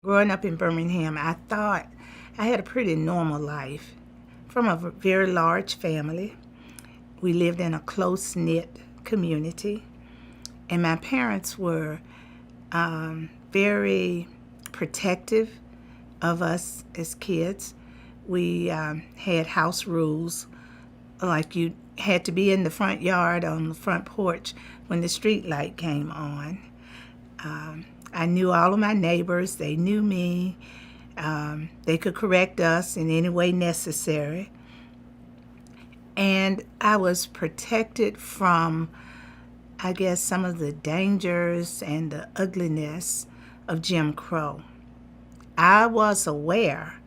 Growing up in Birmingham, I thought I had a pretty normal life. From a very large family, we lived in a close-knit community, and my parents were very protective of us as kids. We had house rules, like you had to be in the front yard on the front porch when the street light came on. I knew all of my neighbors. They knew me. They could correct us in any way necessary. And I was protected from, I guess, some of the dangers and the ugliness of Jim Crow. I was aware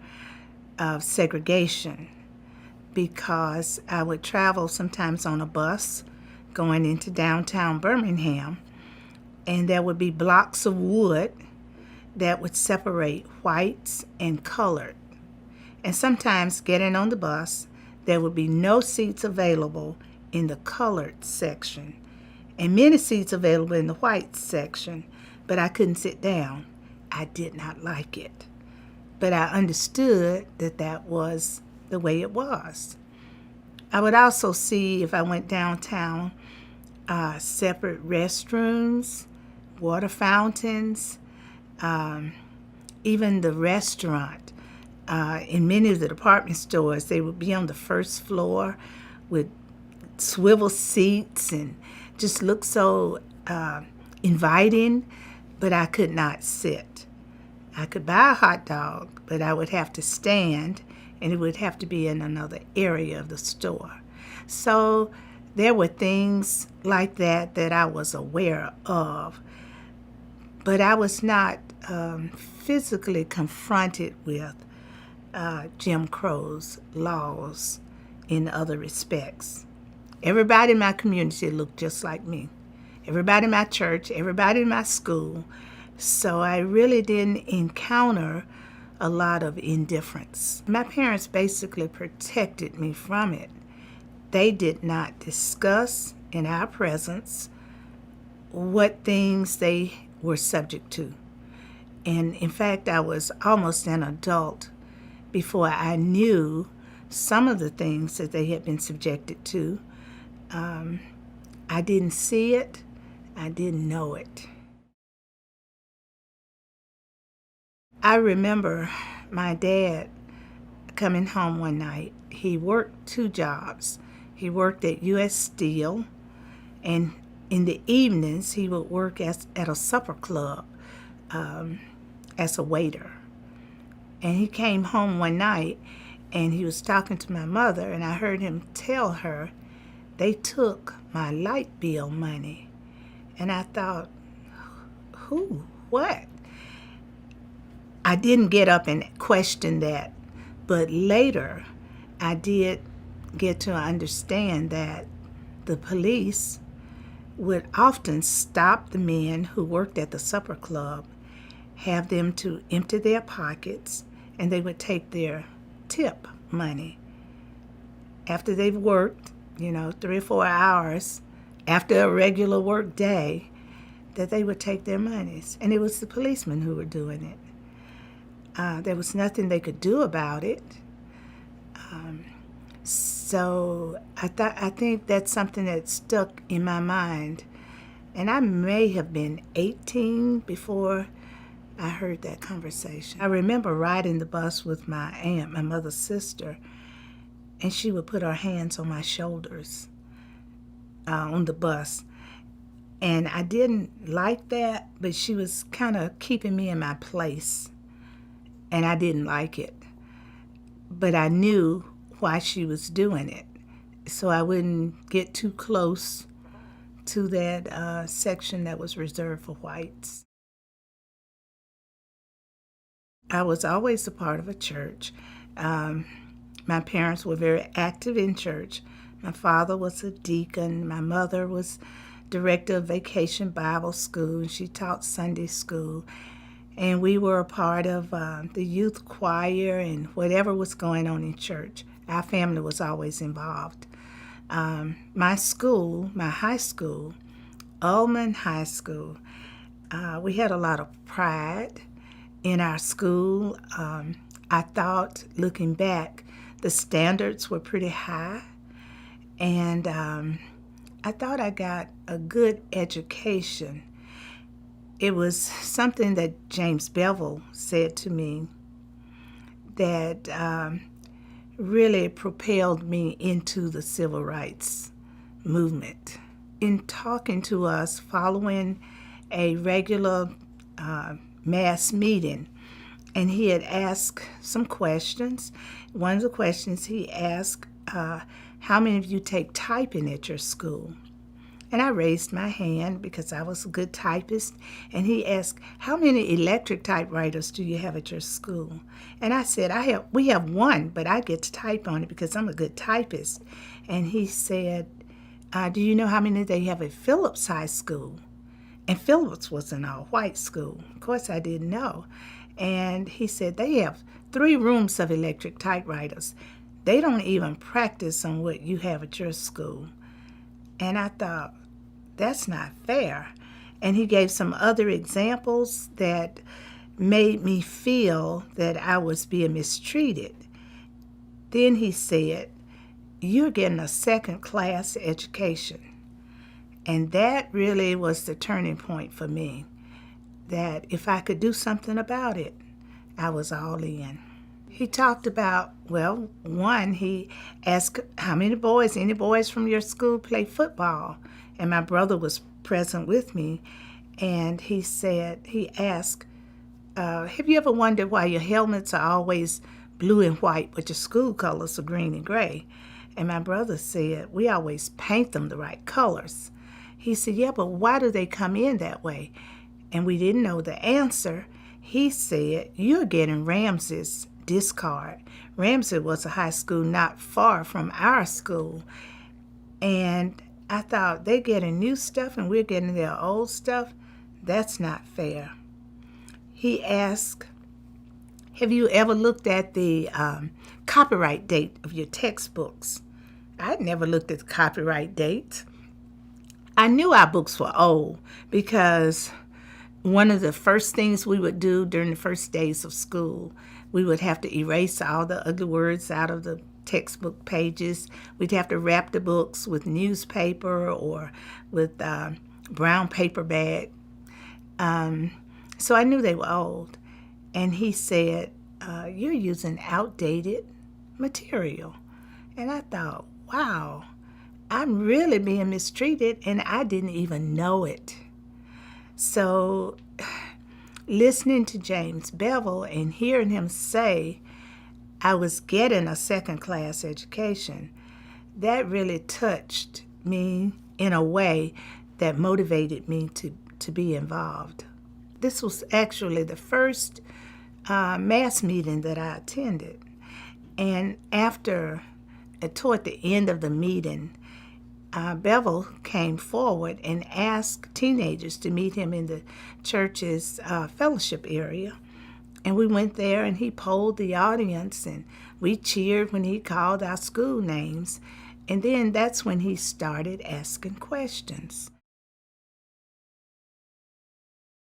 of segregation because I would travel sometimes on a bus going into downtown Birmingham, and there would be blocks of wood that would separate whites and colored. And sometimes getting on the bus, there would be no seats available in the colored section and many seats available in the white section, but I couldn't sit down. I did not like it. But I understood that that was the way it was. I would also see, if I went downtown, separate restrooms, water fountains, even the restaurant. In many of the department stores, they would be on the first floor with swivel seats and just look so inviting, but I could not sit. I could buy a hot dog, but I would have to stand, and it would have to be in another area of the store. So there were things like that that I was aware of, but I was not physically confronted with Jim Crow's laws in other respects. Everybody in my community looked just like me. Everybody in my church, everybody in my school. So I really didn't encounter a lot of indifference. My parents basically protected me from it. They did not discuss in our presence what things they were subject to. And in fact, I was almost an adult before I knew some of the things that they had been subjected to. I didn't see it. I didn't know it. I remember my dad coming home one night. He worked 2 jobs. He worked at U.S. Steel, and in the evenings he would work at a supper club as a waiter. And he came home one night, and he was talking to my mother, and I heard him tell her they took my light bill money. And I thought, who? What? I didn't get up and question that, but later I did get to understand that the police would often stop the men who worked at the supper club, have them to empty their pockets, and they would take their tip money. After they've worked, 3 or 4 hours after a regular work day, that they would take their monies. And it was the policemen who were doing it. There was nothing they could do about it. So I think that's something that stuck in my mind. And I may have been 18 before I heard that conversation. I remember riding the bus with my aunt, my mother's sister, and she would put her hands on my shoulders on the bus. And I didn't like that, but she was kind of keeping me in my place. And I didn't like it. But I knew why she was doing it, so I wouldn't get too close to that section that was reserved for whites. I was always a part of a church. My parents were very active in church. My father was a deacon. My mother was director of Vacation Bible School, and she taught Sunday school. And we were a part of the youth choir and whatever was going on in church. Our family was always involved. My school, my high school, Ullman High School, we had a lot of pride in our school. I thought, looking back, the standards were pretty high, and I thought I got a good education. It was something that James Bevel said to me that really propelled me into the civil rights movement. In talking to us following a regular mass meeting, and he had asked some questions. One of the questions he asked, how many of you take typing at your school? And I raised my hand because I was a good typist. And he asked, how many electric typewriters do you have at your school? And I said, we have one, but I get to type on it because I'm a good typist. And he said, do you know how many they have at Phillips High School? And Phillips was an all-white school. Of course, I didn't know. And he said, they have 3 rooms of electric typewriters. They don't even practice on what you have at your school. And I thought, that's not fair. And he gave some other examples that made me feel that I was being mistreated. Then he said, you're getting a second-class education. And that really was the turning point for me, that if I could do something about it, I was all in. He talked about, well, one, he asked how many boys from your school play football? And my brother was present with me, and he asked, have you ever wondered why your helmets are always blue and white, but your school colors are green and gray? And my brother said, we always paint them the right colors. He said, yeah, but why do they come in that way? And we didn't know the answer. He said, you're getting Ramsey's discard. Ramsey was a high school not far from our school. And I thought, they're getting new stuff and we're getting their old stuff. That's not fair. He asked, have you ever looked at the copyright date of your textbooks? I'd never looked at the copyright date. I knew our books were old because one of the first things we would do during the first days of school, we would have to erase all the ugly words out of the textbook pages. We'd have to wrap the books with newspaper or with brown paper bag. So I knew they were old. And he said, you're using outdated material. And I thought, wow, I'm really being mistreated and I didn't even know it. So listening to James Bevel and hearing him say I was getting a second-class education, that really touched me in a way that motivated me to be involved. This was actually the first mass meeting that I attended. And toward the end of the meeting, Bevel came forward and asked teenagers to meet him in the church's fellowship area. And we went there and he polled the audience and we cheered when he called our school names. And then that's when he started asking questions.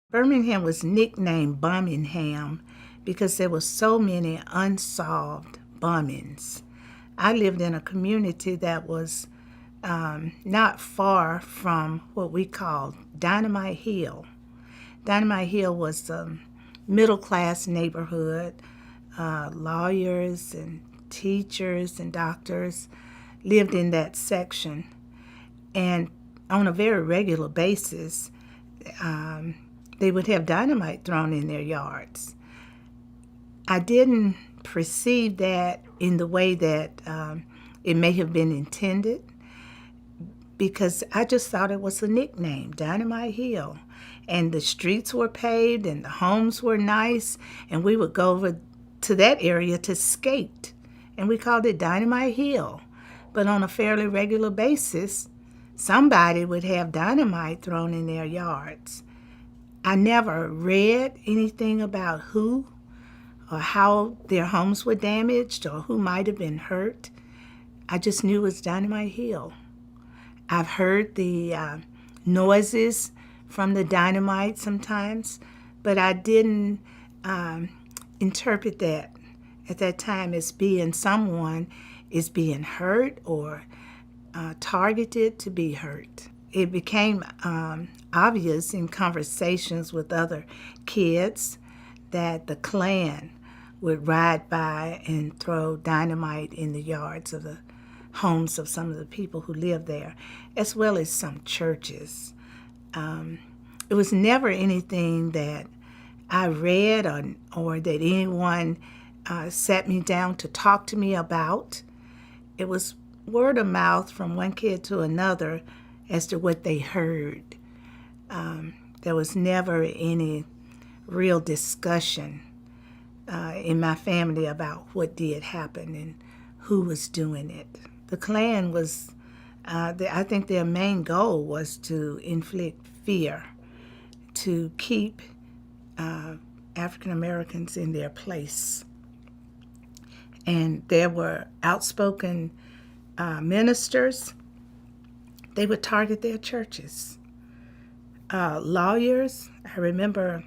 Birmingham was nicknamed Birmingham because there were so many unsolved bombings. I lived in a community that was not far from what we called Dynamite Hill. Dynamite Hill was a middle-class neighborhood. Lawyers and teachers and doctors lived in that section. And on a very regular basis, they would have dynamite thrown in their yards. I didn't perceive that in the way that it may have been intended, because I just thought it was a nickname, Dynamite Hill. And the streets were paved and the homes were nice, and we would go over to that area to skate, and we called it Dynamite Hill. But on a fairly regular basis, somebody would have dynamite thrown in their yards. I never read anything about who or how their homes were damaged or who might have been hurt. I just knew it was Dynamite Hill. I've heard the noises from the dynamite sometimes, but I didn't interpret that at that time as being someone is being hurt or targeted to be hurt. It became obvious in conversations with other kids that the Klan would ride by and throw dynamite in the yards of the homes of some of the people who lived there, as well as some churches. It was never anything that I read or that anyone sat me down to talk to me about. It was word of mouth from one kid to another as to what they heard. There was never any real discussion in my family about what did happen and who was doing it. The Klan was, I think their main goal was to inflict fear, to keep African Americans in their place. And there were outspoken ministers. They would target their churches. Lawyers, I remember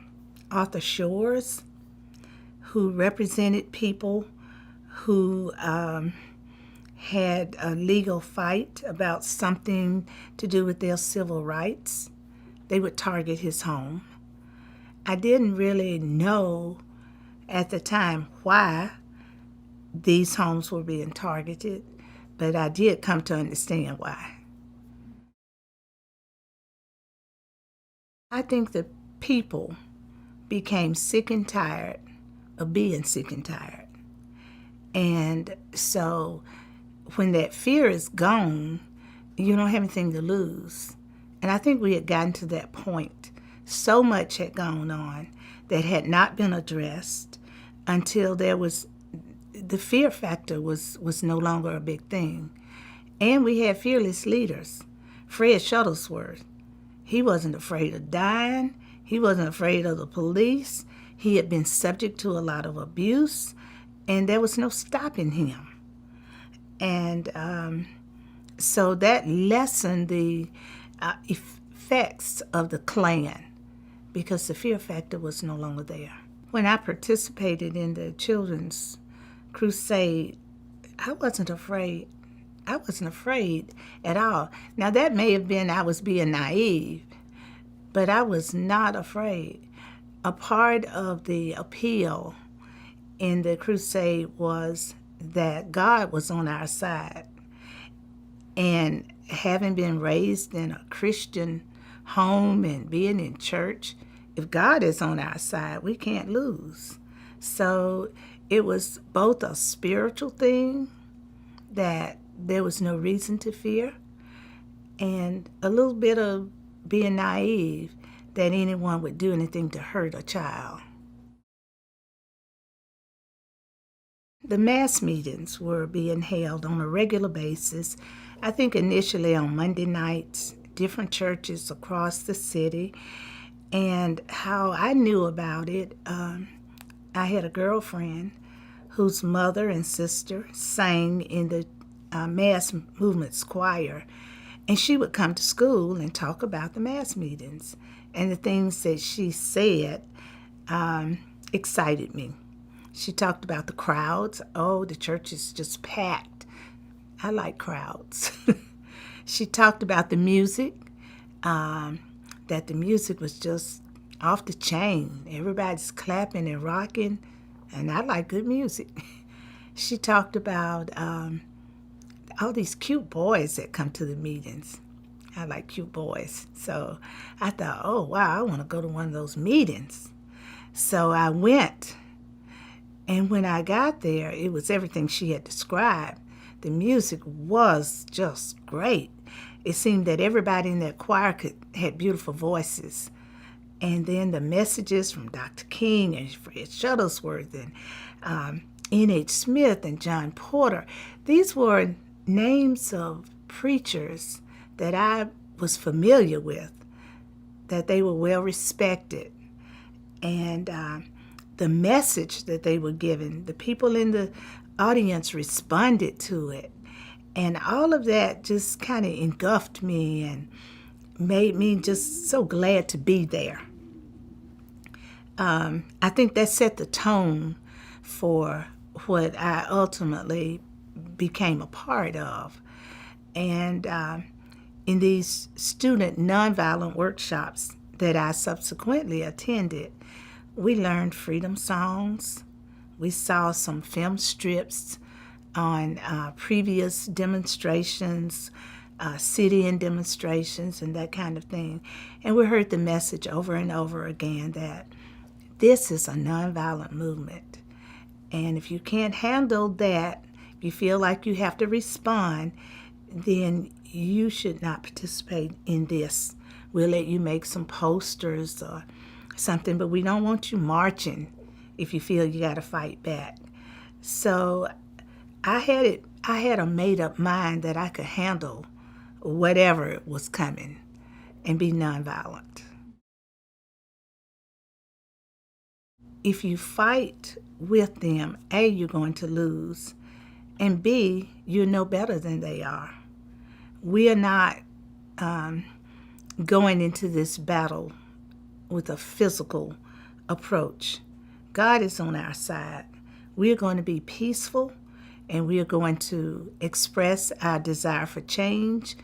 Arthur Shores, who represented people who had a legal fight about something to do with their civil rights. They would target his home. I didn't really know at the time why these homes were being targeted, but I did come to understand why. I think the people became sick and tired of being sick and tired. And so when that fear is gone, you don't have anything to lose. And I think we had gotten to that point. So much had gone on that had not been addressed until there was, the fear factor was no longer a big thing. And we had fearless leaders. Fred Shuttlesworth, he wasn't afraid of dying. He wasn't afraid of the police. He had been subject to a lot of abuse, and there was no stopping him. And so that lessened the effects of the Klan because the fear factor was no longer there. When I participated in the children's crusade, I wasn't afraid. I wasn't afraid at all. Now, that may have been I was being naive, but I was not afraid. A part of the appeal in the crusade was that God was on our side. And having been raised in a Christian home and being in church, if God is on our side, we can't lose. So it was both a spiritual thing that there was no reason to fear, and a little bit of being naive that anyone would do anything to hurt a child. The mass meetings were being held on a regular basis, I think initially on Monday nights, different churches across the city. And how I knew about it, I had a girlfriend whose mother and sister sang in the mass movement choir, and she would come to school and talk about the mass meetings. And the things that she said excited me. She talked about the crowds. Oh, the church is just packed. I like crowds. She talked about the music, that the music was just off the chain. Everybody's clapping and rocking, and I like good music. She talked about all these cute boys that come to the meetings. I like cute boys. So I thought, oh, wow, I want to go to one of those meetings. So I went. And when I got there, it was everything she had described. The music was just great. It seemed that everybody in that choir had beautiful voices. And then the messages from Dr. King and Fred Shuttlesworth and N.H. Smith and John Porter, these were names of preachers that I was familiar with, that they were well respected. And the message that they were giving, the people in the audience responded to it. And all of that just kind of engulfed me and made me just so glad to be there. I think that set the tone for what I ultimately became a part of. And in these student nonviolent workshops that I subsequently attended, we learned freedom songs. We saw some film strips on previous demonstrations, sit-in demonstrations, and that kind of thing. And we heard the message over and over again that this is a nonviolent movement. And if you can't handle that, if you feel like you have to respond, then you should not participate in this. We'll let you make some posters or something, but we don't want you marching if you feel you got to fight back. So I had a made-up mind that I could handle whatever was coming and be nonviolent. If you fight with them, A, you're going to lose, and B, you're no better than they are. We are not going into this battle with a physical approach. God is on our side. We are going to be peaceful, and we are going to express our desire for change,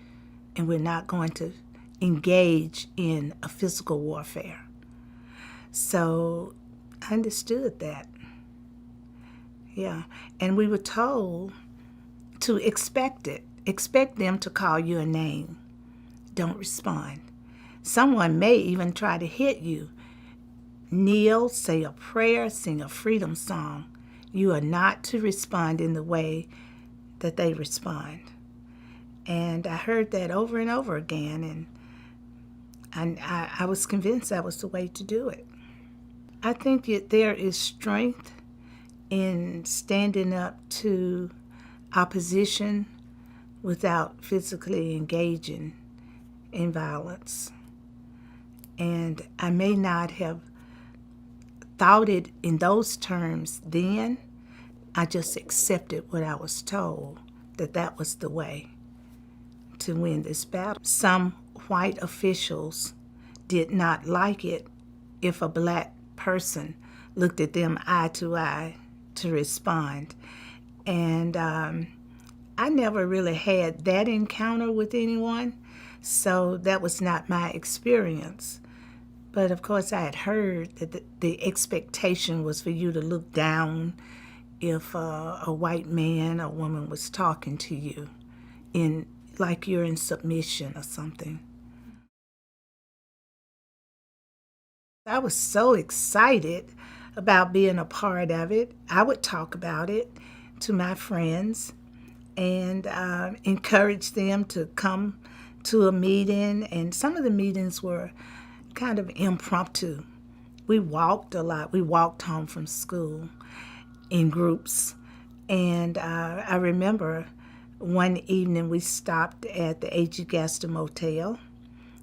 and we're not going to engage in a physical warfare. So I understood that. Yeah. And we were told to expect it. Expect them to call you a name. Don't respond. Someone may even try to hit you. Kneel, say a prayer, sing a freedom song. You are not to respond in the way that they respond. And I heard that over and over again, and I was convinced that was the way to do it. I think that there is strength in standing up to opposition without physically engaging in violence. And I may not have thought it in those terms then. I just accepted what I was told, that that was the way to win this battle. Some white officials did not like it if a black person looked at them eye to eye to respond. And I never really had that encounter with anyone, so that was not my experience. But of course I had heard that the expectation was for you to look down if a white man or woman was talking to you, in like you're in submission or something. I was so excited about being a part of it. I would talk about it to my friends and encourage them to come to a meeting. And some of the meetings were kind of impromptu. We walked a lot. We walked home from school in groups. And I remember one evening we stopped at the A.G. Gaston Motel,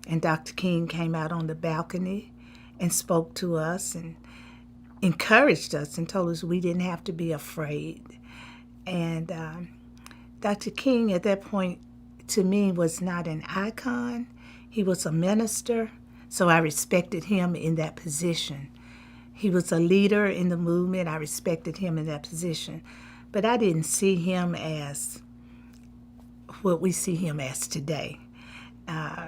and Dr. King came out on the balcony and spoke to us and encouraged us and told us we didn't have to be afraid. And Dr. King at that point to me was not an icon. He was a minister, so I respected him in that position. He was a leader in the movement. I respected him in that position. But I didn't see him as what we see him as today.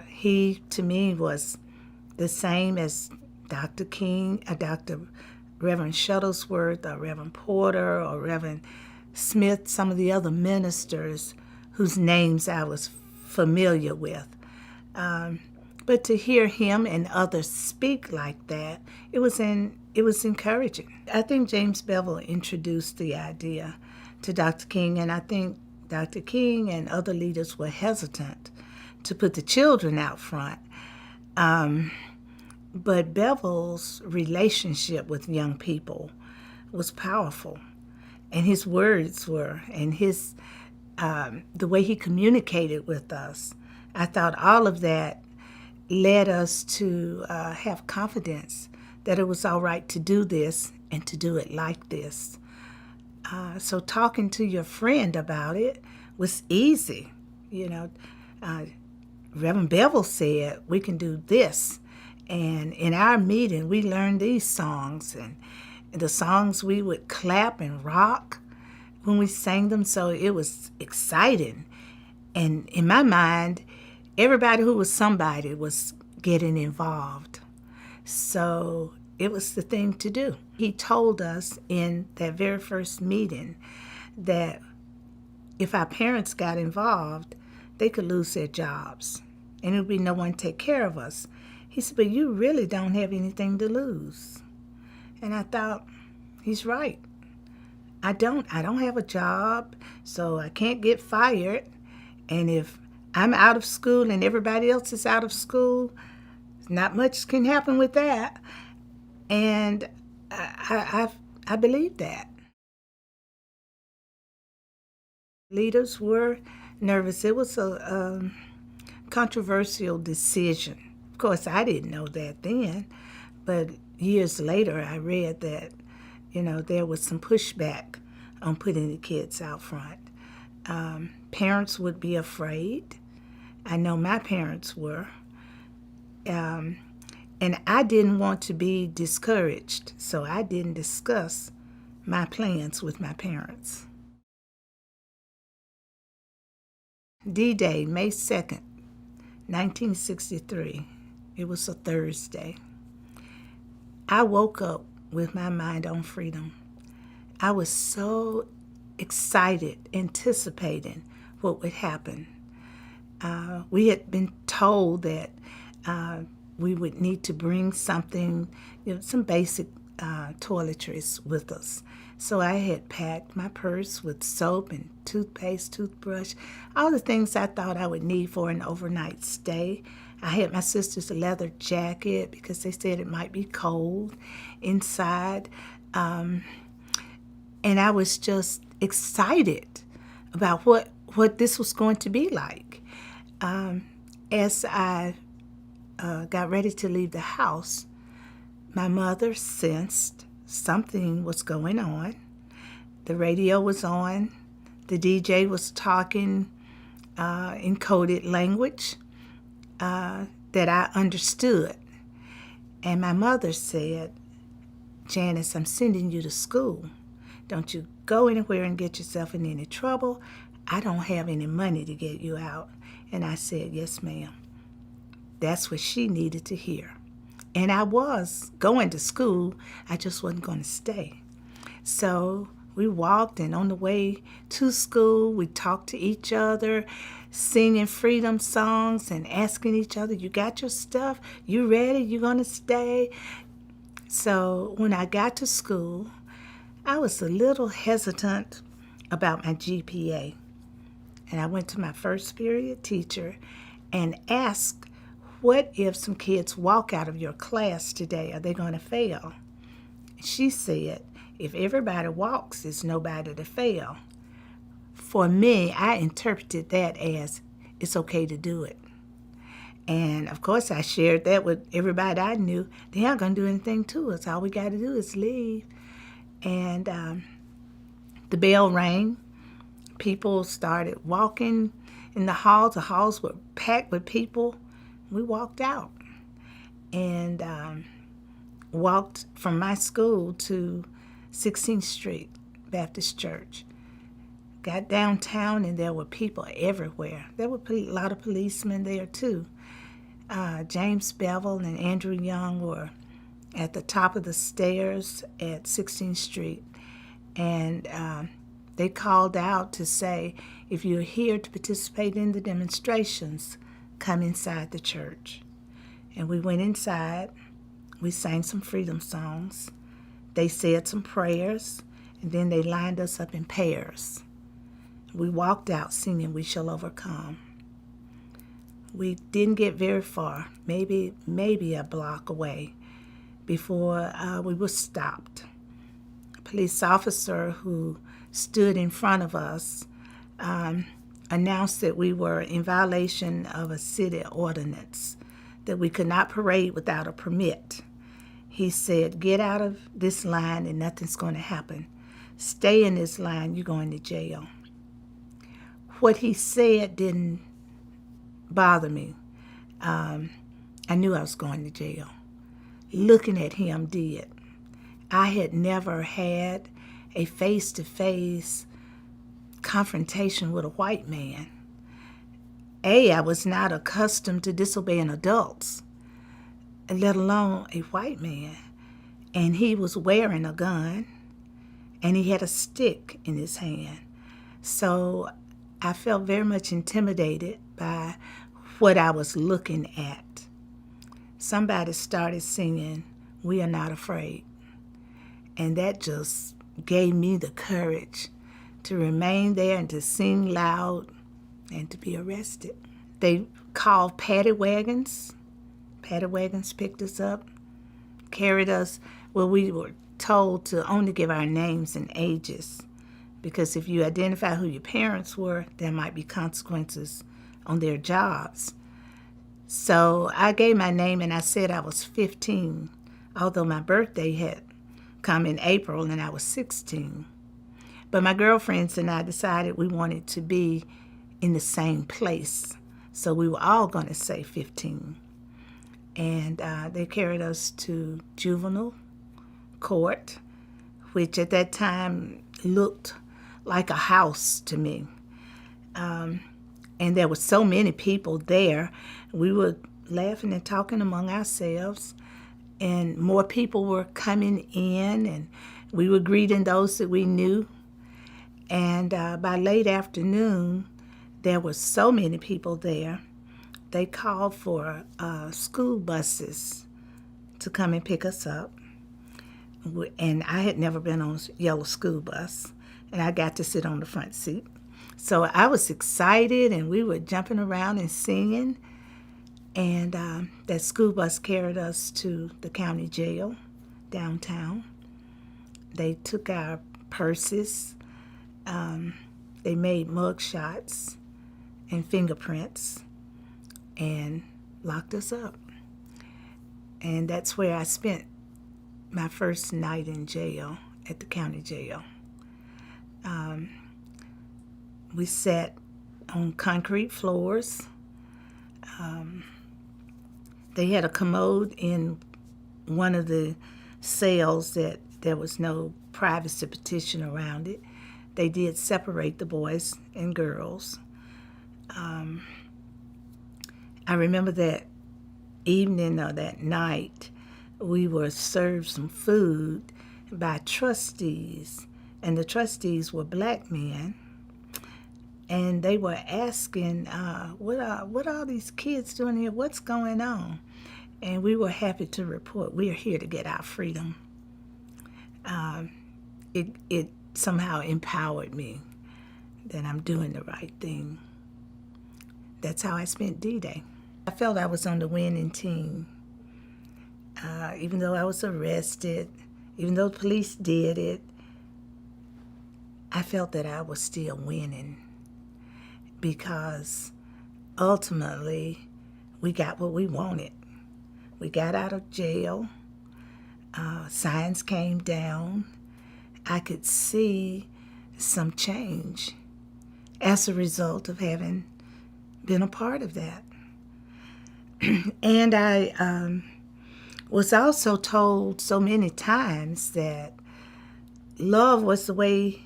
He, to me, was the same as Dr. King, Dr. Reverend Shuttlesworth, or Reverend Porter, or Reverend Smith, some of the other ministers whose names I was familiar with. But to hear him and others speak like that, it was encouraging. I think James Bevel introduced the idea to Dr. King, and I think Dr. King and other leaders were hesitant to put the children out front. But Bevel's relationship with young people was powerful, and his words were, and his the way he communicated with us. I thought all of that led us to have confidence that it was all right to do this and to do it like this. So talking to your friend about it was easy. You know, Reverend Bevel said, we can do this. And in our meeting, we learned these songs, and the songs we would clap and rock when we sang them. So it was exciting. And in my mind, everybody who was somebody was getting involved. So it was the thing to do. He told us in that very first meeting that if our parents got involved, they could lose their jobs and there would be no one to take care of us. He said, but you really don't have anything to lose. And I thought, he's right. I don't have a job, so I can't get fired. And if I'm out of school and everybody else is out of school, not much can happen with that. And I believe that. Leaders were nervous. It was a controversial decision. Of course, I didn't know that then, but years later I read that, there was some pushback on putting the kids out front. Parents would be afraid. I know my parents were. And I didn't want to be discouraged, so I didn't discuss my plans with my parents. D-Day, May 2nd, 1963. It was a Thursday. I woke up with my mind on freedom. I was so excited, anticipating what would happen. We had been told that we would need to bring something, some basic toiletries with us. So I had packed my purse with soap and toothpaste, toothbrush, all the things I thought I would need for an overnight stay. I had my sister's leather jacket because they said it might be cold inside. And I was just excited about what this was going to be like. As I got ready to leave the house, my mother sensed something was going on. The radio was on. The DJ was talking in coded language that I understood. And my mother said, Janice, I'm sending you to school. Don't you go anywhere and get yourself in any trouble. I don't have any money to get you out. And I said, yes, ma'am. That's what she needed to hear. And I was going to school. I just wasn't going to stay. So we walked, and on the way to school, we talked to each other, singing freedom songs and asking each other, you got your stuff? You ready? You going to stay? So when I got to school, I was a little hesitant about my GPA. And I went to my first period teacher and asked, what if some kids walk out of your class today? Are they going to fail? She said, if everybody walks, there's nobody to fail. For me, I interpreted that as it's okay to do it. And of course, I shared that with everybody I knew. They aren't going to do anything to us. All we got to do is leave. And the bell rang. People started walking in the halls. The halls were packed with people. We walked out and walked from my school to 16th Street Baptist Church. Got downtown, and there were people everywhere. There were a lot of policemen there, too. James Bevel and Andrew Young were at the top of the stairs at 16th Street. And they called out to say, if you're here to participate in the demonstrations, come inside the church. And we went inside. We sang some freedom songs. They said some prayers, and then they lined us up in pairs. We walked out singing, We Shall Overcome. We didn't get very far, maybe a block away, before we were stopped. A police officer who stood in front of us announced that we were in violation of a city ordinance, that we could not parade without a permit. He said, get out of this line and nothing's going to happen. Stay in this line, you're going to jail. What he said didn't bother me. I knew I was going to jail. looking at him did. I had never had a face-to-face confrontation with a white man. I was not accustomed to disobeying adults, let alone a white man. And he was wearing a gun, and he had a stick in his hand. So I felt very much intimidated by what I was looking at. Somebody started singing, "We Are Not Afraid." And that just gave me the courage to remain there and to sing loud and to be arrested. They called paddy wagons. Paddy wagons picked us up, carried us. Well, we were told to only give our names and ages, because if you identify who your parents were, there might be consequences on their jobs. So I gave my name and I said I was 15, although my birthday had come in April and I was 16. But my girlfriends and I decided we wanted to be in the same place, so we were all going to say 15. And they carried us to juvenile court, which at that time looked like a house to me. And there were so many people there. We were laughing and talking among ourselves, and more people were coming in, and we were greeting those that we knew. And by late afternoon, there were so many people there, they called for school buses to come and pick us up. And I had never been on a yellow school bus, and I got to sit on the front seat. So I was excited, and we were jumping around and singing. And that school bus carried us to the county jail downtown. They took our purses. They made mug shots and fingerprints and locked us up. And that's where I spent my first night in jail, at the county jail. We sat on concrete floors. They had a commode in one of the cells that there was no privacy petition around it. They did separate the boys and girls. I remember that evening or that night, we were served some food by trustees, and the trustees were black men, and they were asking, what are these kids doing here? What's going on? And we were happy to report, we are here to get our freedom. It somehow empowered me that I'm doing the right thing. That's how I spent D-Day. I felt I was on the winning team. Even though I was arrested, even though the police did it, I felt that I was still winning, because ultimately we got what we wanted. We got out of jail. Signs came down. I could see some change as a result of having been a part of that. And I was also told so many times that love was the way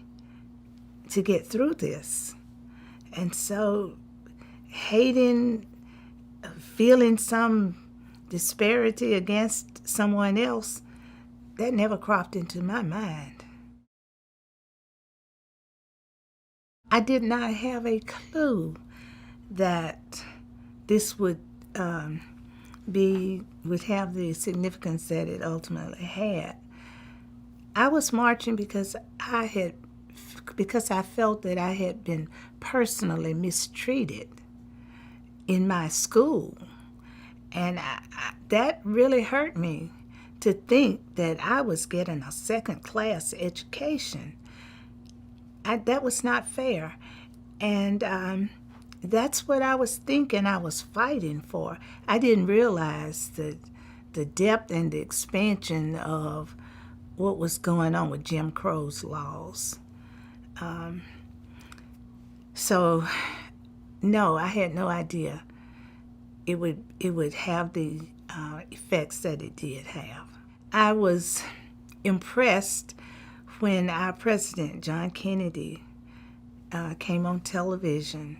to get through this. And so hating, feeling some disparity against someone else, that never cropped into my mind. I did not have a clue that this would have the significance that it ultimately had. I was marching because I felt that I had been personally mistreated in my school. And that really hurt me, to think that I was getting a second-class education. That was not fair. And that's what I was thinking I was fighting for. I didn't realize the depth and the expansion of what was going on with Jim Crow's laws. So, no, I had no idea it would have the effects that it did have. I was impressed when our president, John Kennedy, came on television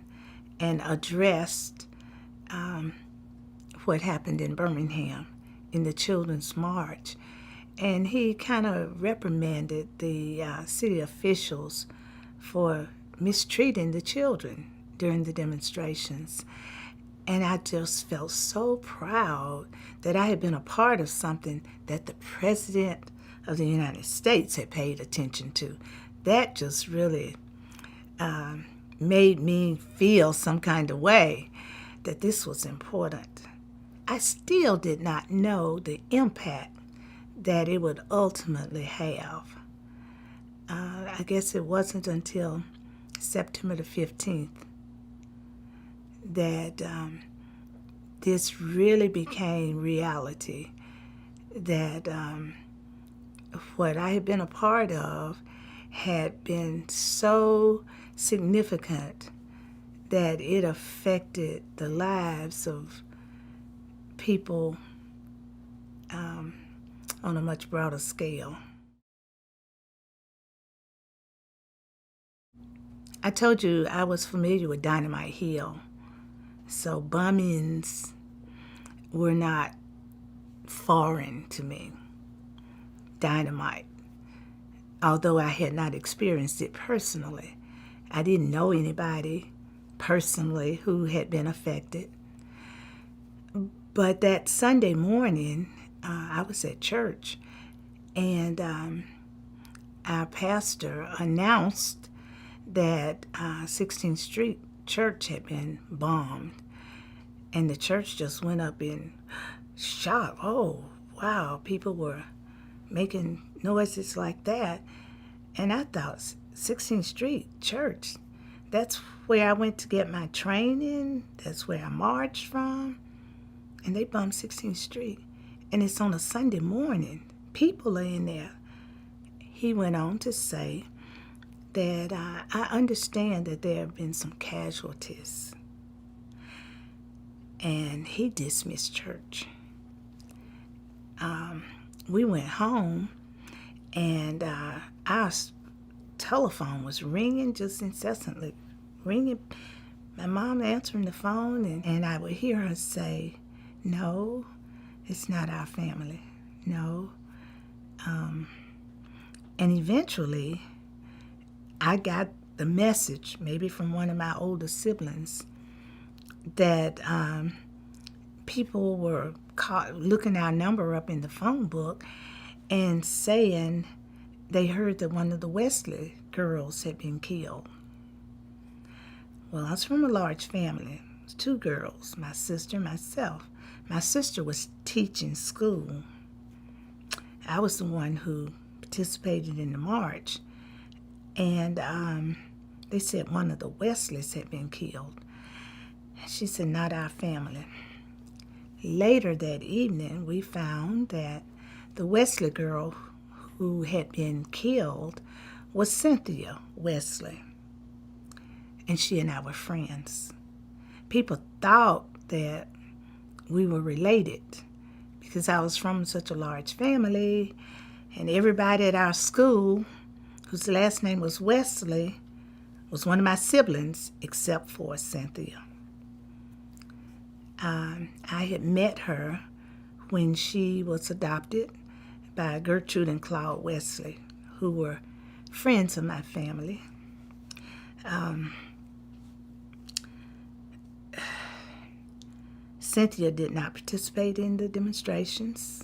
and addressed what happened in Birmingham in the Children's March. And he kind of reprimanded the city officials for mistreating the children during the demonstrations. And I just felt so proud that I had been a part of something that the President of the United States had paid attention to. That just really made me feel some kind of way that this was important. I still did not know the impact that it would ultimately have. I guess it wasn't until September the 15th that this really became reality, that what I had been a part of had been so significant that it affected the lives of people on a much broader scale. I told you I was familiar with Dynamite Hill, so bombings were not foreign to me. Dynamite, although I had not experienced it personally. I didn't know anybody personally who had been affected. But that Sunday morning, I was at church, and our pastor announced that 16th Street Church had been bombed, and the church just went up in shock. Oh, wow, people were making noises like that. And I thought, 16th Street Church, that's where I went to get my training, that's where I marched from, and they bombed 16th Street. And it's on a Sunday morning. People are in there. He went on to say that I understand that there have been some casualties. And he dismissed church. We went home, and our telephone was ringing, just incessantly ringing. My mom answering the phone, and I would hear her say, "No, it's not our family. No." And eventually, I got the message, maybe from one of my older siblings, that people were looking our number up in the phone book and saying they heard that one of the Wesley girls had been killed. Well, I was from a large family. It was 2 girls, my sister and myself. My sister was teaching school. I was the one who participated in the march. And they said one of the Wesleys had been killed. She said, "Not our family." Later that evening, we found that the Wesley girl who had been killed was Cynthia Wesley, and she and I were friends. People thought that we were related because I was from such a large family, and everybody at our school whose last name was Wesley was one of my siblings, except for Cynthia. I had met her when she was adopted by Gertrude and Claude Wesley, who were friends of my family. Cynthia did not participate in the demonstrations.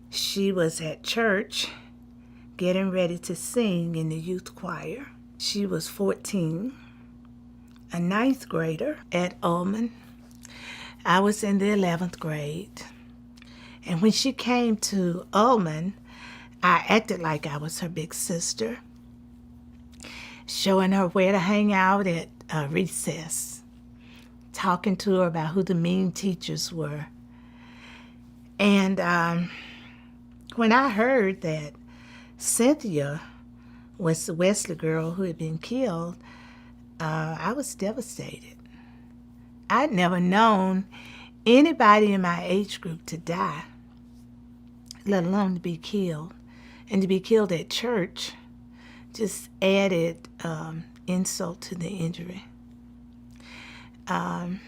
She was at church getting ready to sing in the youth choir. She was 14, a 9th grader at Ullman. I was in the 11th grade. And when she came to Ullman, I acted like I was her big sister, showing her where to hang out at recess, talking to her about who the mean teachers were. And when I heard that Cynthia was the Wesley girl who had been killed, I was devastated. I'd never known anybody in my age group to die, let alone to be killed, and to be killed at church, just added insult to the injury. And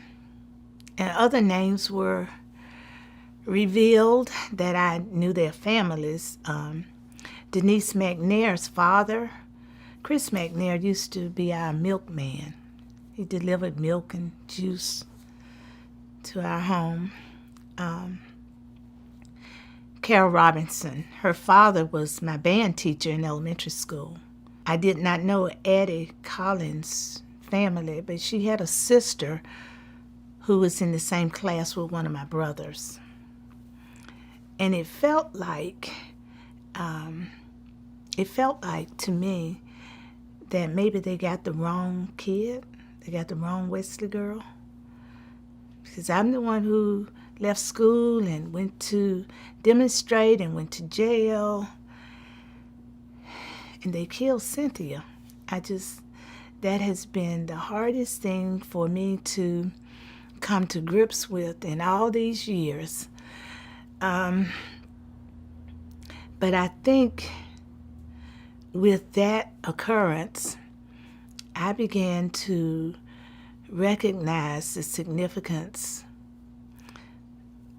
other names were revealed that I knew their families. Denise McNair's father, Chris McNair, used to be our milkman. He delivered milk and juice to our home. Carol Robinson, her father was my band teacher in elementary school. I did not know Addie Collins' family, but she had a sister who was in the same class with one of my brothers. And it felt like to me that maybe they got the wrong kid. They got the wrong Wesley girl. Because I'm the one who left school and went to demonstrate and went to jail. And they killed Cynthia. That has been the hardest thing for me to come to grips with in all these years. But I think with that occurrence, I began to recognize the significance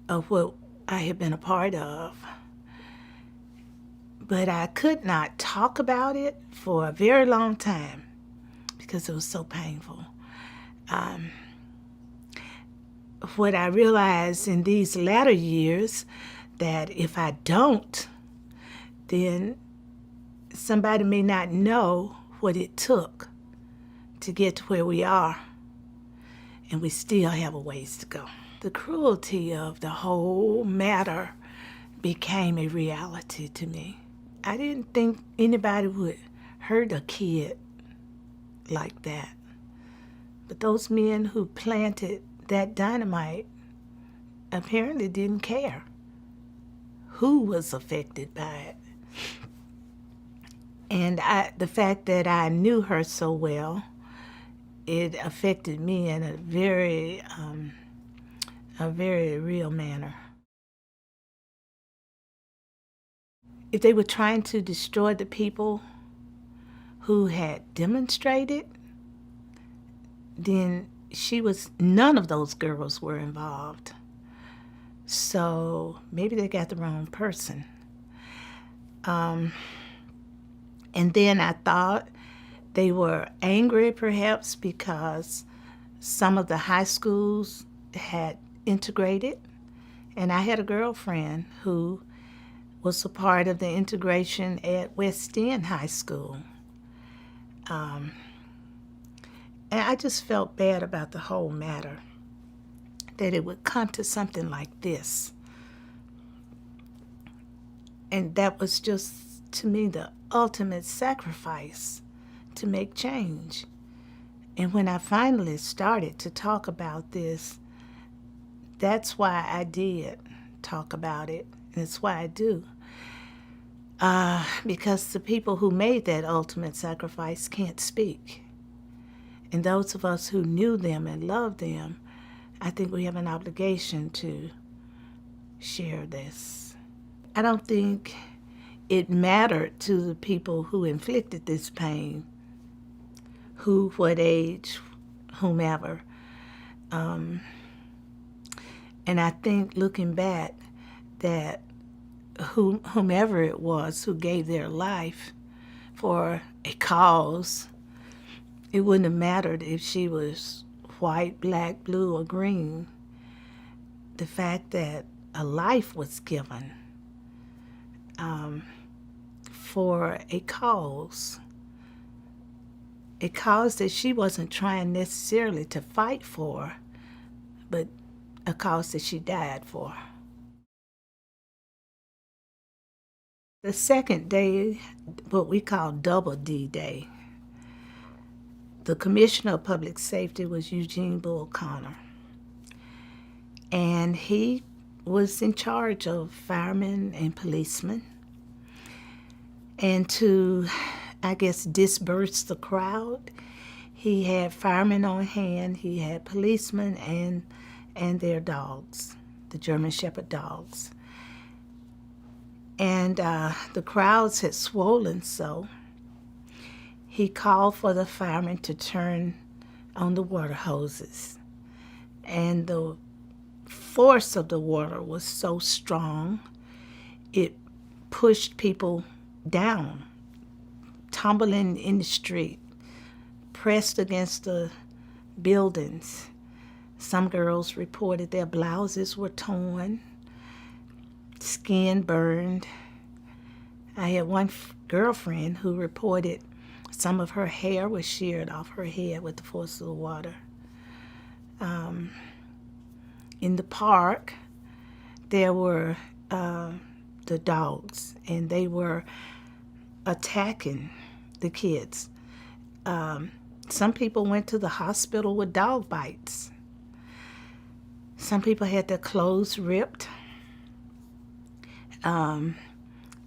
of what I had been a part of. But I could not talk about it for a very long time because it was so painful. What I realized in these latter years, that if I don't, then somebody may not know what it took to get to where we are, and we still have a ways to go. The cruelty of the whole matter became a reality to me. I didn't think anybody would hurt a kid like that. But those men who planted that dynamite apparently didn't care who was affected by it. And the fact that I knew her so well, it affected me in a very real manner. If they were trying to destroy the people who had demonstrated, then none of those girls were involved. So maybe they got the wrong person. And then I thought they were angry perhaps because some of the high schools had integrated. And I had a girlfriend who was a part of the integration at West End High School. And I just felt bad about the whole matter, that it would come to something like this. And that was just, to me, the ultimate sacrifice to make change. And when I finally started to talk about this, that's why I did talk about it. And it's why I do. Because the people who made that ultimate sacrifice can't speak. And those of us who knew them and loved them, I think we have an obligation to share this. I don't think it mattered to the people who inflicted this pain, who, what age, whomever. And I think looking back that whomever it was who gave their life for a cause, it wouldn't have mattered if she was white, black, blue, or green. The fact that a life was given for a cause that she wasn't trying necessarily to fight for, but a cause that she died for. The second day, what we call Double D Day, the Commissioner of Public Safety was Eugene Bull Connor. And he was in charge of firemen and policemen. And to, I guess, disperse the crowd, he had firemen on hand, he had policemen, and and their dogs, the German Shepherd dogs. And the crowds had swollen, so he called for the firemen to turn on the water hoses. And the force of the water was so strong, it pushed people down, tumbling in the street, pressed against the buildings. Some girls reported their blouses were torn, skin burned. I had one girlfriend who reported some of her hair was sheared off her head with the force of the water. In the park, there were the dogs, and they were attacking the kids. Some people went to the hospital with dog bites. Some people had their clothes ripped. The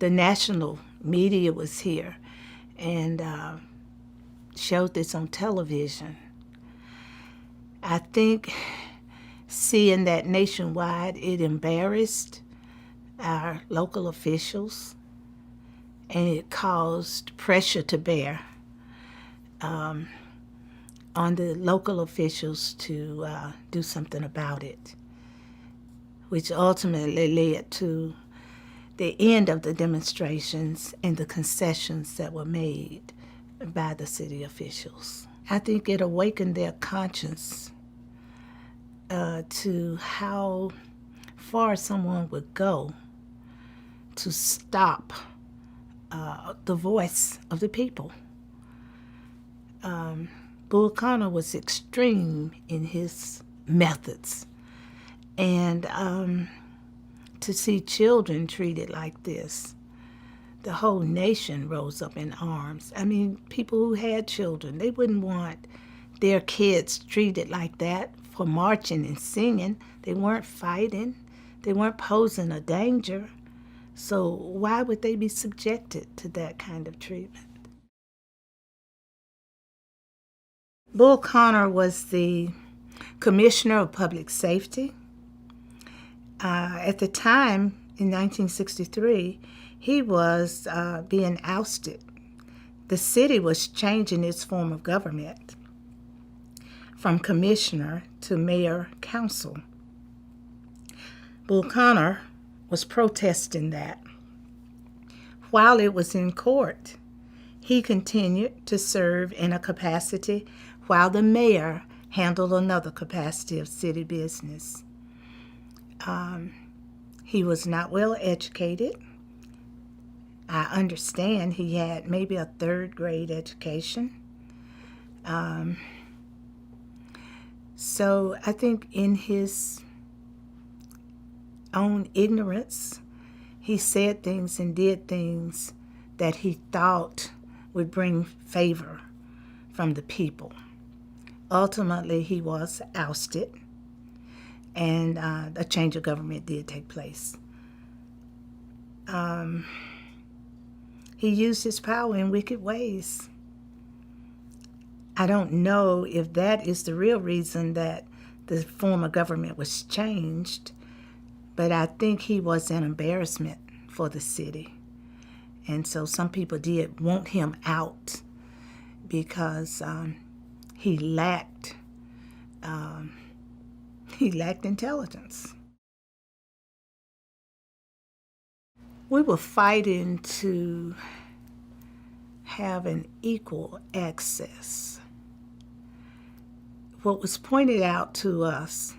national media was here and showed this on television. I think seeing that nationwide, it embarrassed our local officials, and it caused pressure to bear on the local officials to do something about it, which ultimately led to the end of the demonstrations and the concessions that were made by the city officials. I think it awakened their conscience to how far someone would go to stop the voice of the people. Bull Connor was extreme in his methods, and to see children treated like this, the whole nation rose up in arms. I mean, people who had children, they wouldn't want their kids treated like that for marching and singing. They weren't fighting. They weren't posing a danger. So why would they be subjected to that kind of treatment? Bull Connor was the Commissioner of Public Safety. At the time, in 1963, he was being ousted. The city was changing its form of government from commissioner to mayor council. Bull Connor was protesting that. While it was in court, he continued to serve in a capacity while the mayor handled another capacity of city business. He was not well educated. I understand he had maybe a third grade education. So I think in his own ignorance, he said things and did things that he thought would bring favor from the people. Ultimately, he was ousted, and a change of government did take place. He used his power in wicked ways. I don't know if that is the real reason that the form of government was changed, but I think he was an embarrassment for the city. And so some people did want him out because he lacked intelligence. We were fighting to have an equal access. What was pointed out to us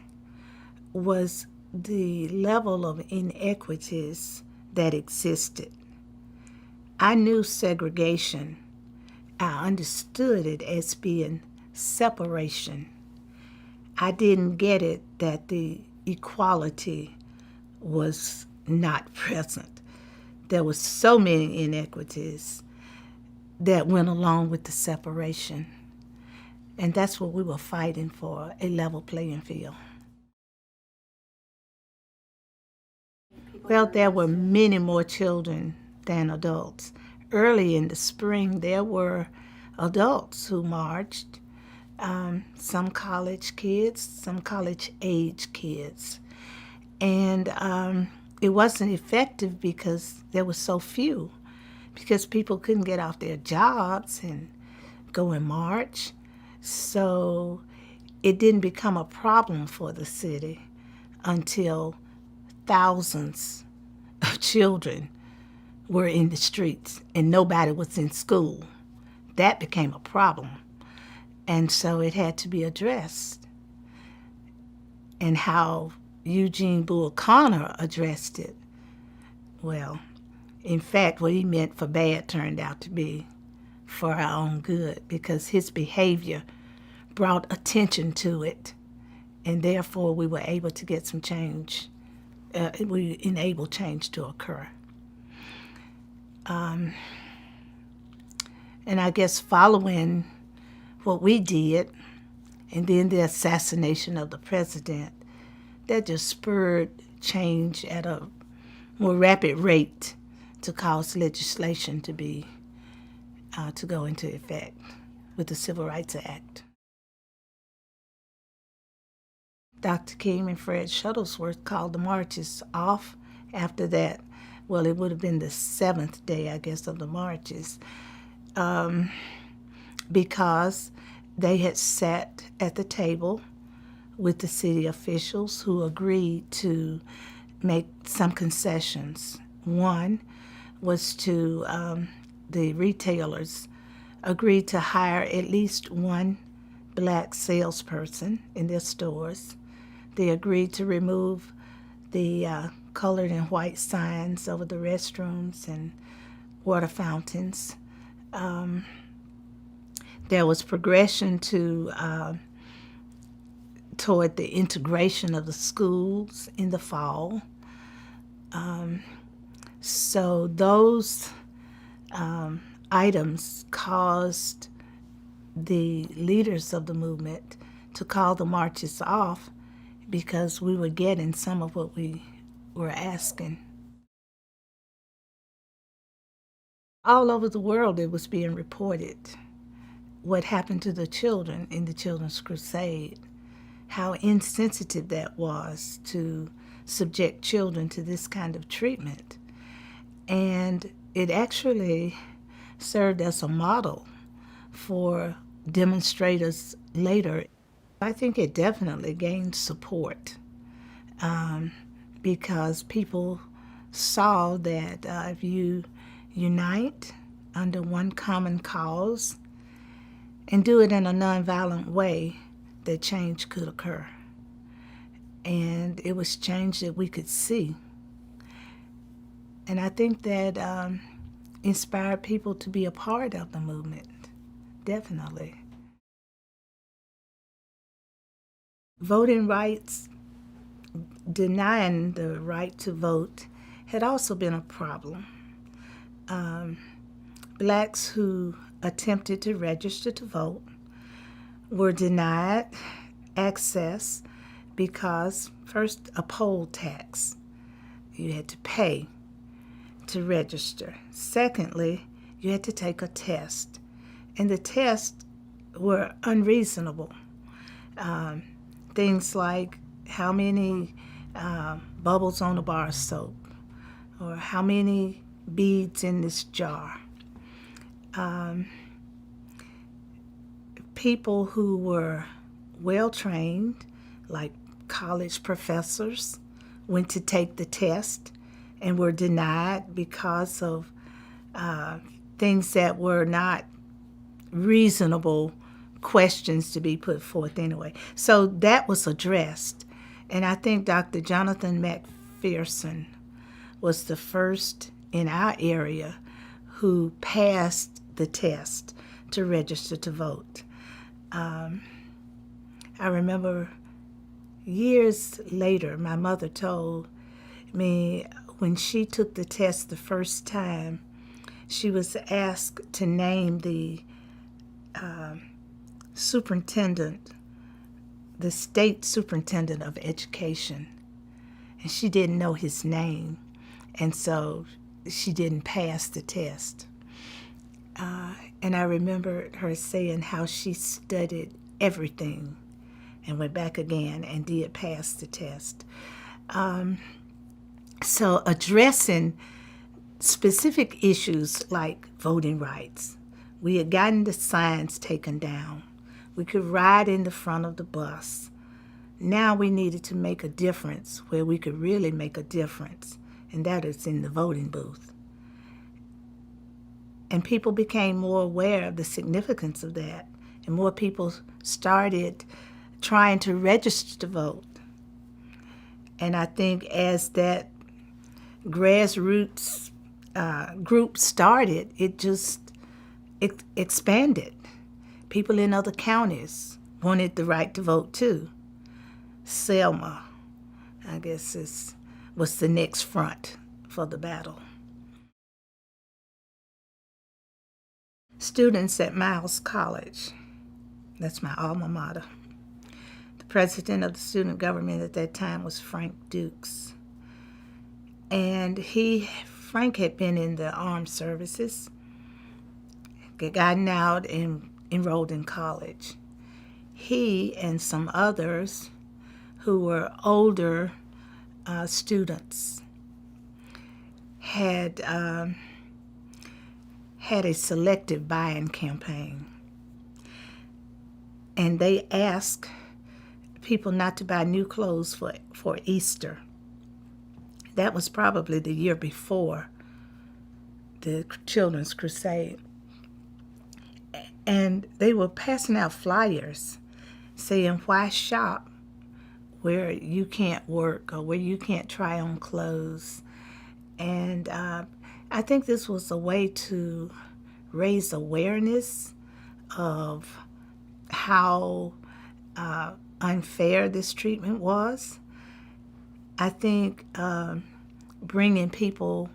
was the level of inequities that existed. I knew segregation. I understood it as being separation. I didn't get it that the equality was not present. There were so many inequities that went along with the separation. And that's what we were fighting for, a level playing field. Well, there were many more children than adults. Early in the spring, there were adults who marched. some college kids, some college age kids. And it wasn't effective because there were so few, because people couldn't get off their jobs and go and march. So it didn't become a problem for the city until thousands of children were in the streets and nobody was in school. That became a problem. And so it had to be addressed. And how Eugene Bull Connor addressed it, well, in fact, what he meant for bad turned out to be for our own good, because his behavior brought attention to it, and therefore we were able to get some change. We enabled change to occur. And I guess following what we did, and then the assassination of the president, that just spurred change at a more rapid rate to cause legislation to go into effect with the Civil Rights Act. Dr. King and Fred Shuttlesworth called the marches off after that. Well, it would have been the seventh day, I guess, of the marches, because they had sat at the table with the city officials who agreed to make some concessions. One was to the retailers agreed to hire at least one black salesperson in their stores. They agreed to remove the colored and white signs over the restrooms and water fountains. There was progression toward the integration of the schools in the fall. So those items caused the leaders of the movement to call the marches off, because we were getting some of what we were asking. All over the world it was being reported what happened to the children in the Children's Crusade, how insensitive that was to subject children to this kind of treatment. And it actually served as a model for demonstrators later. I think it definitely gained support because people saw that if you unite under one common cause and do it in a nonviolent way, that change could occur. And it was change that we could see. And I think that inspired people to be a part of the movement, definitely. Voting rights, denying the right to vote, had also been a problem. Blacks who attempted to register to vote were denied access because, first, a poll tax. You had to pay to register. Secondly, you had to take a test. And the tests were unreasonable. Things like how many bubbles on a bar of soap, or how many beads in this jar. People who were well-trained, like college professors, went to take the test and were denied because of things that were not reasonable questions to be put forth anyway. So that was addressed. And I think Dr. Jonathan McPherson was the first in our area who passed the test to register to vote. I remember years later, my mother told me when she took the test the first time, she was asked to name the superintendent, the state superintendent of education, and she didn't know his name, and so she didn't pass the test. And I remember her saying how she studied everything and went back again and did pass the test. So addressing specific issues like voting rights. We had gotten the signs taken down. We could ride in the front of the bus. Now we needed to make a difference where we could really make a difference, and that is in the voting booth. And people became more aware of the significance of that, and more people started trying to register to vote. And I think as that grassroots group started, it expanded. People in other counties wanted the right to vote too. Selma, I guess, was the next front for the battle. Students at Miles College, that's my alma mater. The president of the student government at that time was Frank Dukes. And Frank had been in the armed services, had gotten out and enrolled in college. He and some others who were older students had a selective buying campaign. And they asked people not to buy new clothes for Easter. That was probably the year before the Children's Crusade. And they were passing out flyers saying, why shop where you can't work or where you can't try on clothes? And I think this was a way to raise awareness of how unfair this treatment was. I think bringing people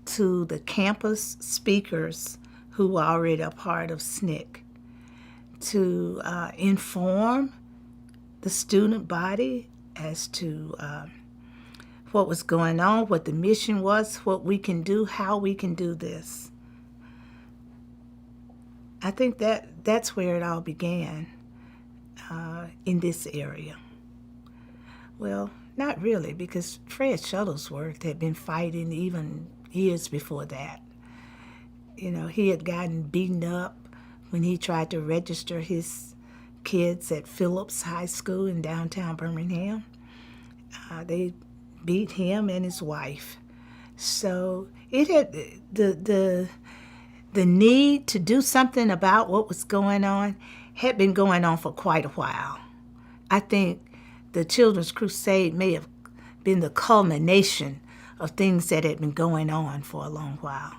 to the campus speakers who were already a part of SNCC to inform the student body as to what was going on, what the mission was, what we can do, how we can do this. I think that's where it all began in this area. Well, not really, because Fred Shuttlesworth had been fighting even years before that. You know, he had gotten beaten up when he tried to register his kids at Phillips High School in downtown Birmingham. They beat him and his wife. So it had the need to do something about what was going on had been going on for quite a while. I think the Children's Crusade may have been the culmination of things that had been going on for a long while.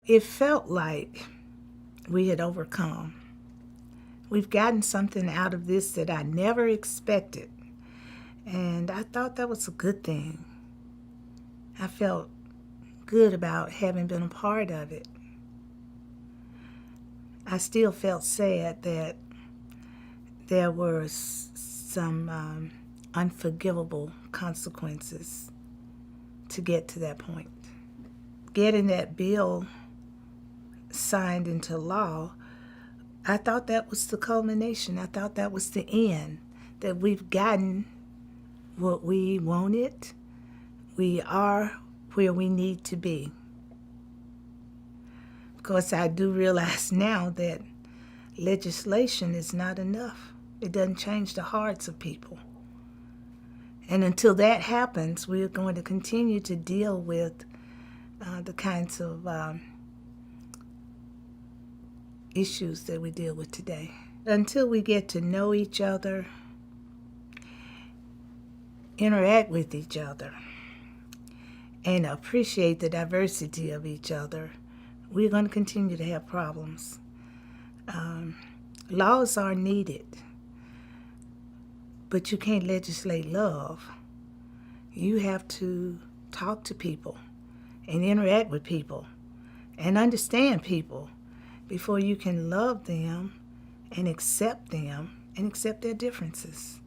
It felt like we had overcome. We've gotten something out of this that I never expected, and I thought that was a good thing. I felt good about having been a part of it. I still felt sad that there were some unforgivable consequences to get to that point. Getting that bill signed into law, I thought that was the culmination. I thought that was the end, that we've gotten what we wanted. We are where we need to be. Of course, I do realize now that legislation is not enough. It doesn't change the hearts of people. And until that happens, we're going to continue to deal with the kinds of issues that we deal with today. Until we get to know each other, interact with each other, and appreciate the diversity of each other, we're going to continue to have problems. Laws are needed, but you can't legislate love. You have to talk to people and interact with people and understand people before you can love them and accept their differences.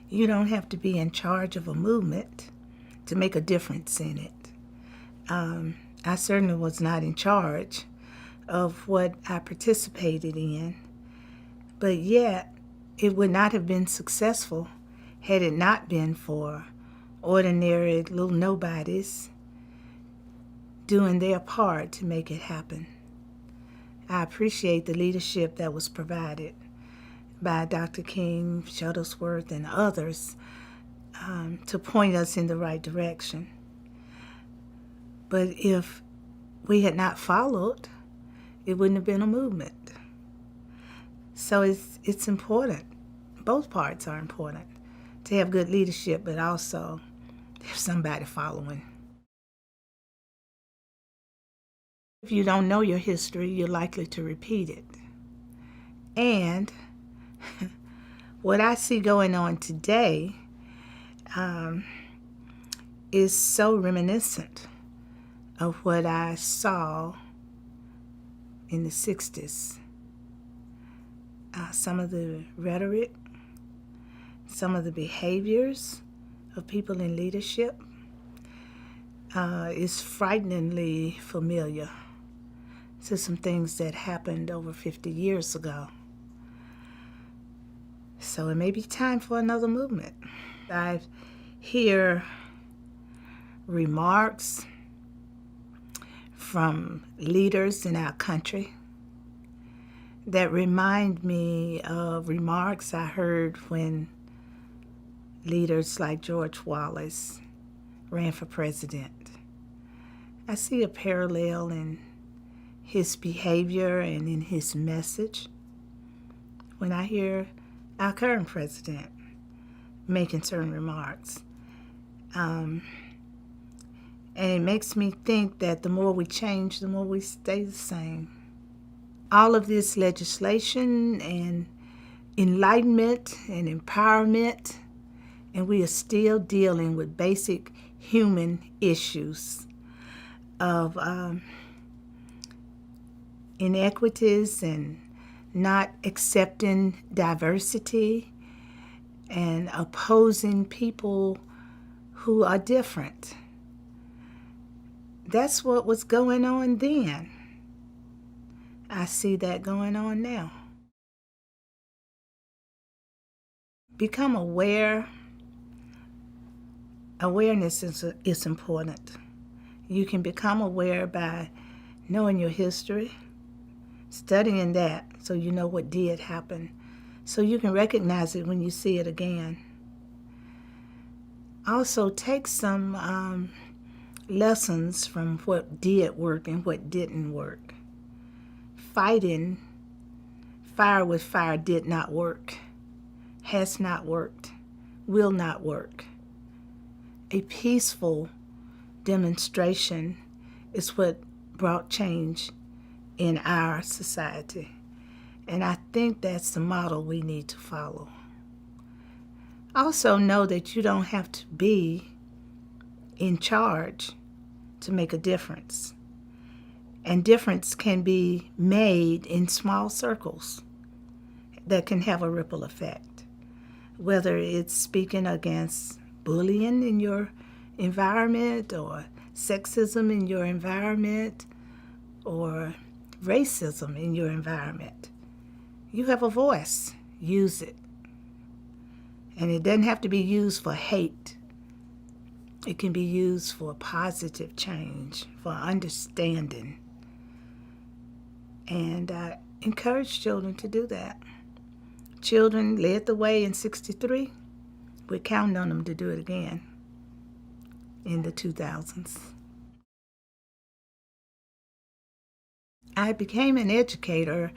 You don't have to be in charge of a movement to make a difference in it. I certainly was not in charge of what I participated in, but yet it would not have been successful had it not been for ordinary little nobodies doing their part to make it happen. I appreciate the leadership that was provided by Dr. King, Shuttlesworth, and others to point us in the right direction. But if we had not followed, it wouldn't have been a movement. So it's important. Both parts are important to have good leadership, but also have somebody following. If you don't know your history, you're likely to repeat it. And what I see going on today is so reminiscent of what I saw in the 60s. Some of the rhetoric, some of the behaviors of people in leadership is frighteningly familiar to some things that happened over 50 years ago. So it may be time for another movement. I hear remarks from leaders in our country that remind me of remarks I heard when leaders like George Wallace ran for president. I see a parallel in his behavior and in his message when I hear our current president making certain remarks. And it makes me think that the more we change, the more we stay the same. All of this legislation and enlightenment and empowerment, and we are still dealing with basic human issues of inequities and not accepting diversity and opposing people who are different. That's what was going on then. I see that going on now. Become aware. Awareness is important. You can become aware by knowing your history, studying that so you know what did happen, so you can recognize it when you see it again. Also, take some lessons from what did work and what didn't work. Fighting fire with fire did not work, has not worked, will not work. A peaceful demonstration is what brought change in our society. And I think that's the model we need to follow. Also know that you don't have to be in charge to make a difference. And difference can be made in small circles that can have a ripple effect. Whether it's speaking against bullying in your environment or sexism in your environment or racism in your environment. You have a voice. Use it. And it doesn't have to be used for hate. It can be used for positive change, for understanding. And I encourage children to do that. Children led the way in '63. We're counting on them to do it again in the 2000s. I became an educator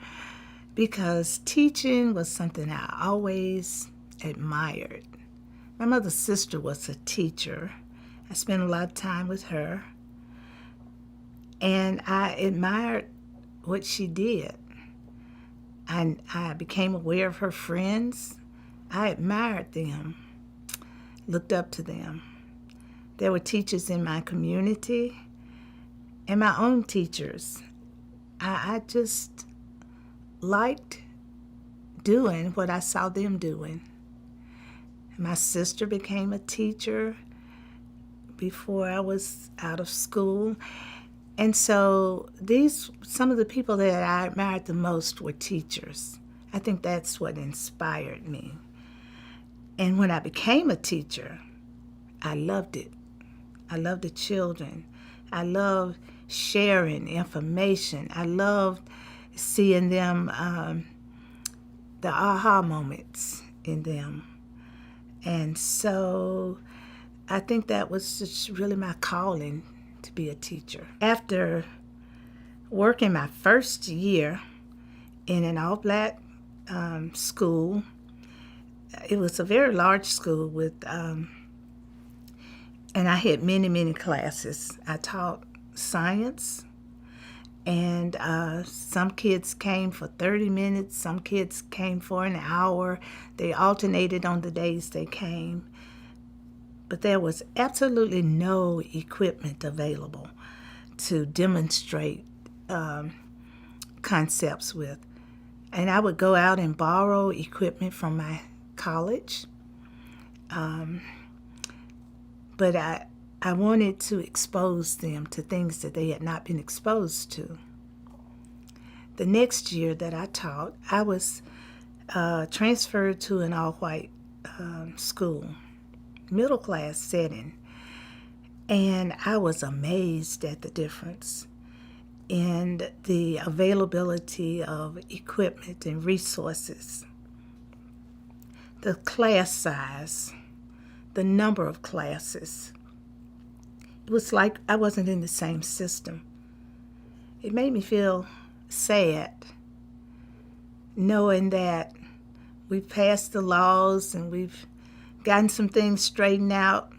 because teaching was something I always admired. My mother's sister was a teacher. I spent a lot of time with her, and I admired what she did. I became aware of her friends. I admired them, looked up to them. There were teachers in my community and my own teachers. I just liked doing what I saw them doing. My sister became a teacher before I was out of school. And so some of the people that I admired the most were teachers. I think that's what inspired me. And when I became a teacher, I loved it. I loved the children. I loved sharing information. I loved seeing them, the aha moments in them. And so I think that was just really my calling to be a teacher. After working my first year in an all-black school, it was a very large school and I had many, many classes. I taught science, and some kids came for 30 minutes, some kids came for an hour. They alternated on the days they came. But there was absolutely no equipment available to demonstrate concepts with. And I would go out and borrow equipment from my college. But I wanted to expose them to things that they had not been exposed to. The next year that I taught, I was transferred to an all-white school, middle class setting. And I was amazed at the difference in the availability of equipment and resources, the class size, the number of classes. It was like I wasn't in the same system. It made me feel sad knowing that we've passed the laws and we've gotten some things straightened out,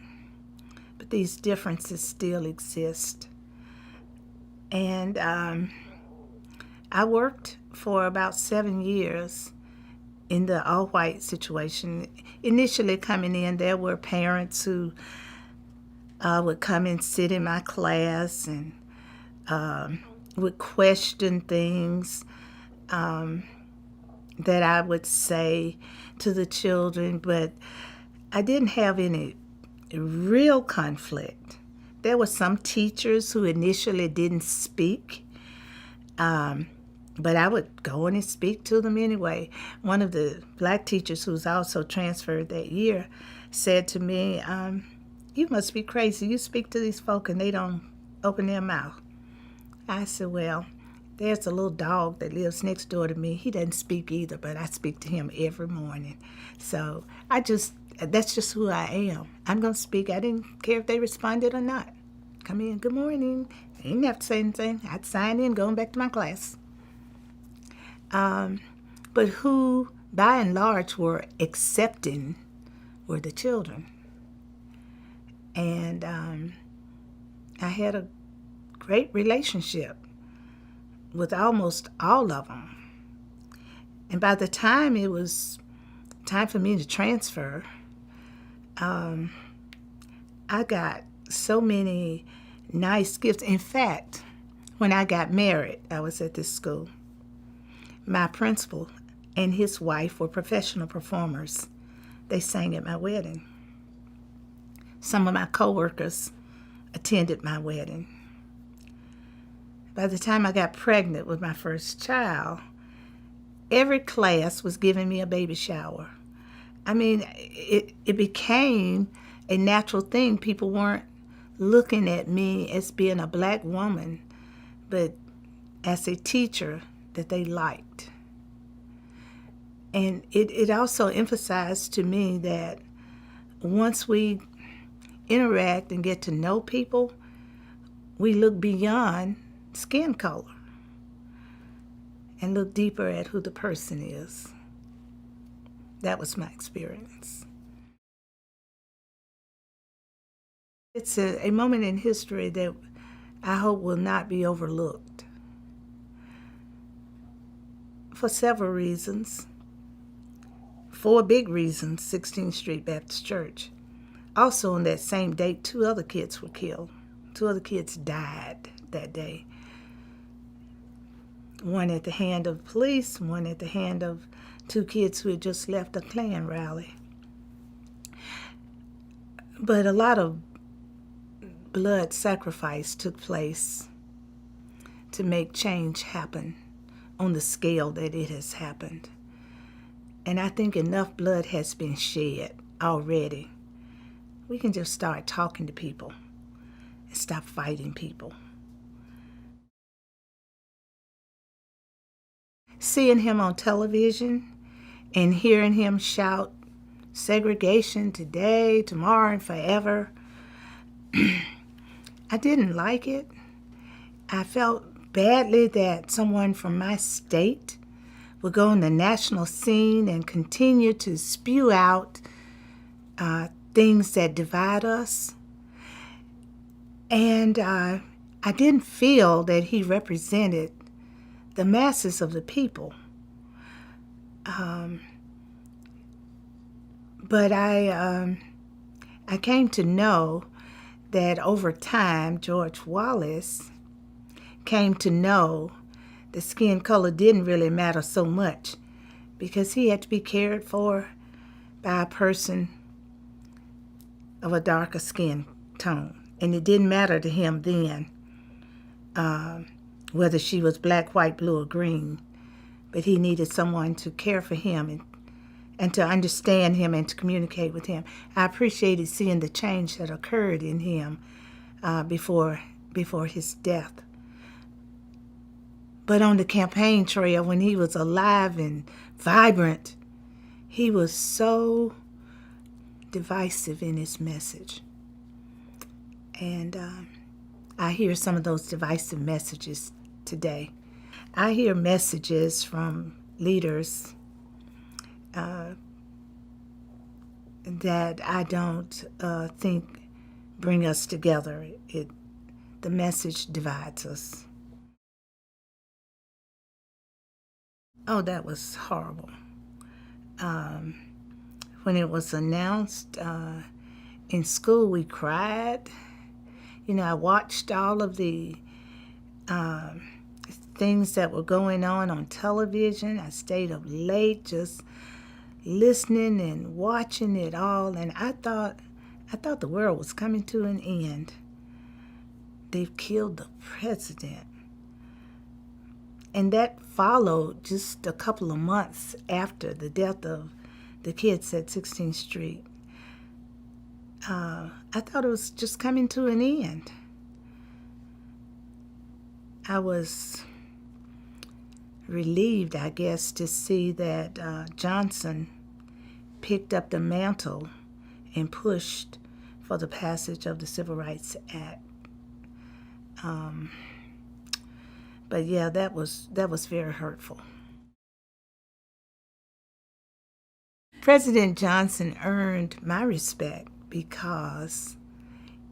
but these differences still exist. And I worked for about 7 years in the all-white situation. Initially coming in, there were parents who would come and sit in my class and would question things that I would say to the children, but I didn't have any real conflict. There were some teachers who initially didn't speak, but I would go in and speak to them anyway. One of the black teachers who was also transferred that year said to me, you must be crazy. You speak to these folk and they don't open their mouth. I said, well, there's a little dog that lives next door to me. He doesn't speak either, but I speak to him every morning. So that's just who I am. I'm going to speak. I didn't care if they responded or not. Come in, good morning. They didn't have to say anything. I'd sign in, going back to my class. But who, by and large, were accepting were the children. And I had a great relationship with almost all of them. And by the time it was time for me to transfer, I got so many nice gifts. In fact, when I got married, I was at this school. My principal and his wife were professional performers. They sang at my wedding. Some of my coworkers attended my wedding. By the time I got pregnant with my first child, every class was giving me a baby shower. I mean, it became a natural thing. People weren't looking at me as being a black woman, but as a teacher that they liked. And it also emphasized to me that once we interact and get to know people, we look beyond skin color and look deeper at who the person is. That was my experience. It's a moment in history that I hope will not be overlooked for several reasons. 4 big reasons: 16th Street Baptist Church. Also on that same date, 2 other kids were killed. 2 other kids died that day. One at the hand of police, one at the hand of 2 kids who had just left a Klan rally. But a lot of blood sacrifice took place to make change happen on the scale that it has happened. And I think enough blood has been shed already. We can just start talking to people and stop fighting people. Seeing him on television and hearing him shout segregation today, tomorrow, and forever, I didn't like it. I felt badly that someone from my state would go on the national scene and continue to spew out things that divide us. And I didn't feel that he represented the masses of the people. But I came to know that over time, George Wallace came to know the skin color didn't really matter so much, because he had to be cared for by a person of a darker skin tone. And it didn't matter to him then whether she was black, white, blue, or green. But he needed someone to care for him and to understand him and to communicate with him. I appreciated seeing the change that occurred in him before his death. But on the campaign trail, when he was alive and vibrant, he was so divisive in his message. And I hear some of those divisive messages today. I hear messages from leaders that I don't think bring us together. The message divides us. Oh, that was horrible. When it was announced in school, we cried. I watched all of the things that were going on television. I stayed up late just listening and watching it all, and I thought the world was coming to an end. They've killed the president. And that followed just a couple of months after the death of the kids at 16th Street. I thought it was just coming to an end. I was relieved, I guess, to see that Johnson picked up the mantle and pushed for the passage of the Civil Rights Act. But yeah, that was very hurtful. President Johnson earned my respect because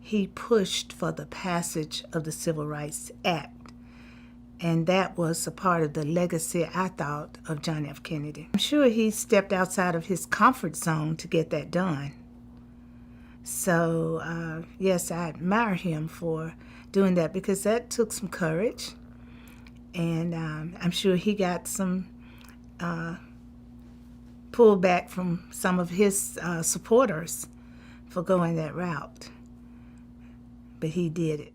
he pushed for the passage of the Civil Rights Act. And that was a part of the legacy, I thought, of John F. Kennedy. I'm sure he stepped outside of his comfort zone to get that done. So, yes, I admire him for doing that, because that took some courage. And I'm sure he got some pullback from some of his supporters for going that route. But he did it.